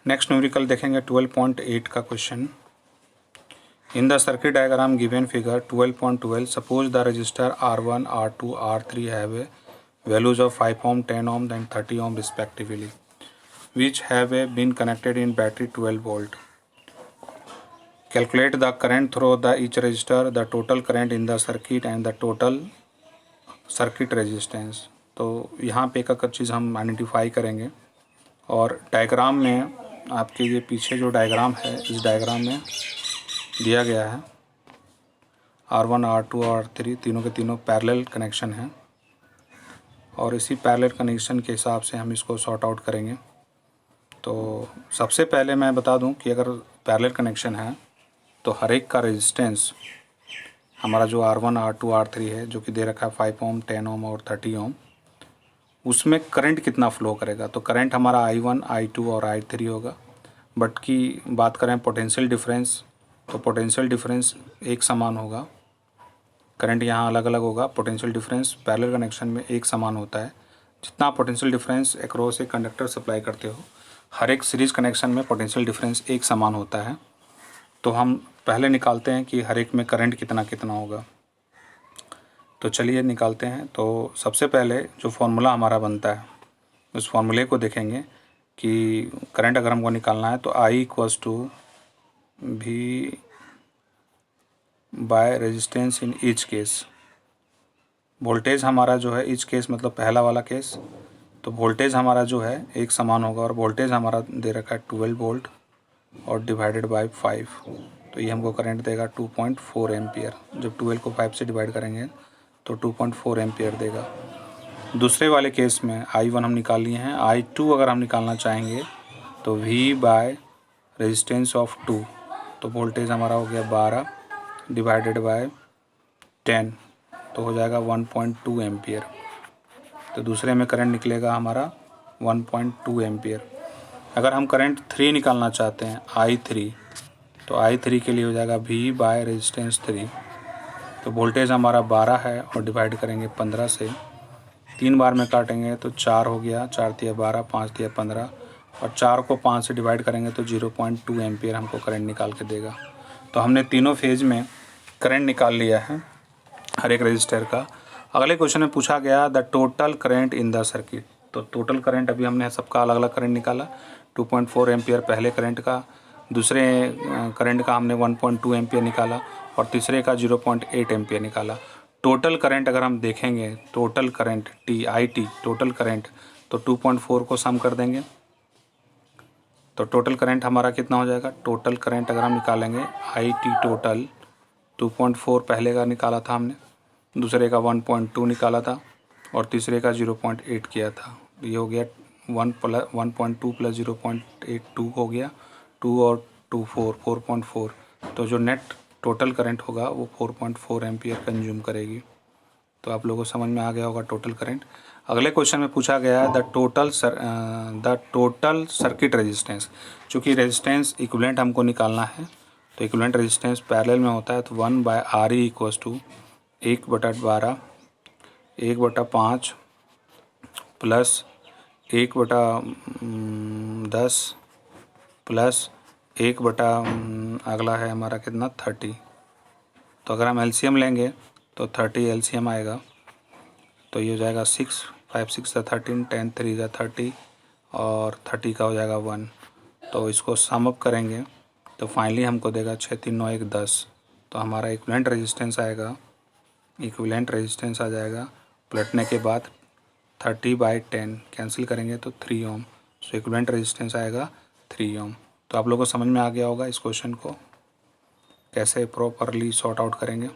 Next numerical देखेंगे 12.8 का question. In the circuit diagram given figure 12.12 suppose the register R1, R2, R3 have a values of 5 ohm, 10 ohm and 30 ohm respectively, which have been connected in battery 12 volt. Calculate the current through the each resistor, the total current in the circuit and the total circuit resistance. तो यहाँ पे एक चीज़ हम identify करेंगे और diagram में आपके ये पीछे जो डायग्राम है इस डायग्राम में दिया गया है R1, R2 और R3 तीनों के तीनों पैरेलल कनेक्शन हैं और इसी पैरेलल कनेक्शन के हिसाब से हम इसको सॉर्ट आउट करेंगे। तो सबसे पहले मैं बता दूं कि अगर पैरेलल कनेक्शन है तो हर एक का रेजिस्टेंस हमारा जो R1, R2, R3 है जो कि दे रखा है 5 ohm, 10 ohm और 30 ohm, उसमें करंट कितना फ़्लो करेगा। तो करंट हमारा I1, I2 और I3 होगा। बट की बात करें पोटेंशियल डिफरेंस तो पोटेंशियल डिफरेंस एक समान होगा। करंट यहाँ अलग अलग होगा, पोटेंशियल डिफरेंस पैरेलल कनेक्शन में एक समान होता है। जितना पोटेंशियल डिफरेंस अक्रॉस एक कंडक्टर सप्लाई करते हो हर एक सीरीज़ कनेक्शन में पोटेंशियल डिफरेंस एक समान होता है। तो हम पहले निकालते हैं कि हर एक में करंट कितना कितना होगा। तो चलिए निकालते हैं। तो सबसे पहले जो फॉर्मूला हमारा बनता है उस फॉर्मूले को देखेंगे कि करंट अगर हमको निकालना है तो I = V by resistance in each case. Voltage हमारा जो है ईच केस मतलब पहला वाला केस, तो वोल्टेज हमारा जो है एक समान होगा और वोल्टेज हमारा दे रखा है 12 वोल्ट और डिवाइडेड बाय 5। तो ये हमको करंट देगा 2.4 एम्पियर। जब 12 को 5 से डिवाइड करेंगे तो 2.4 एम्पियर देगा। दूसरे वाले केस में I1 हम निकाल लिए हैं। I2 अगर हम निकालना चाहेंगे तो V बाय रेजिस्टेंस ऑफ 2, तो वोल्टेज हमारा हो गया 12 डिवाइडेड बाय 10 तो हो जाएगा 1.2 एम्पियर। तो दूसरे में करंट निकलेगा हमारा 1.2 एम्पियर। अगर हम करंट 3 निकालना चाहते हैं I3, तो I3 के लिए हो जाएगा V बाय रेजिस्टेंस 3। तो वोल्टेज हमारा 12 है और डिवाइड करेंगे 15 से, 3 बार में काटेंगे तो 4 हो गया, 4 तिया 12, 5 तिया 15 और 4 को 5 से डिवाइड करेंगे तो 0.2 एम्पियर हमको करंट निकाल के देगा। तो हमने तीनों फेज में करंट निकाल लिया है हर एक रजिस्टर का। अगले क्वेश्चन में पूछा गया the total current in the circuit. तो टोटल करंट अभी हमने सबका अलग अलग करंट निकाला। 2.4 एम्पियर पहले करंट का, दूसरे करंट का हमने 1.2 एम्पियर निकाला और तीसरे का 0.8 एम्पियर निकाला। टोटल करंट अगर हम देखेंगे total current TIT total current तो 2.4 को सम कर देंगे तो टोटल करंट हमारा कितना हो जाएगा। टोटल करंट अगर हम निकालेंगे IT टोटल 2.4 पहले का निकाला था हमने, दूसरे का 1.2 निकाला था और तीसरे का 0.8 किया था। ये हो गया 1.2 प्लस 0.8 2 हो गया, 2 और 2 4 4.4। तो जो नेट टोटल करंट होगा वो 4.4 एम्पियर कंज्यूम करेगी। तो आप लोगों को समझ में आ गया होगा टोटल करंट। अगले क्वेश्चन में पूछा गया है द टोटल सर्किट रेजिस्टेंस। चूँकि रेजिस्टेंस इक्विवेलेंट हमको निकालना है तो इक्विवेलेंट रेजिस्टेंस पैरेलल में होता है तो 1/RE = 1/12 1/5 प्लस 1/10 प्लस 1 अगला है हमारा कितना 30। तो अगर हम LCM लेंगे तो 30 LCM आएगा तो ये हो जाएगा 6 5 6 13 10 3 30 और 30 का हो जाएगा 1। तो इसको सम अप करेंगे तो फाइनली हमको देगा 6 3 9 1 10। तो हमारा इक्विवेलेंट रेजिस्टेंस आ जाएगा पलटने के बाद 30/10 कैंसिल करेंगे तो 3 ओम। सो इक्विवेलेंट रेजिस्टेंस आएगा 3 ओम। तो आप लोगों को समझ में आ गया होगा इस क्वेश्चन को कैसे प्रॉपरली सॉर्ट आउट करेंगे।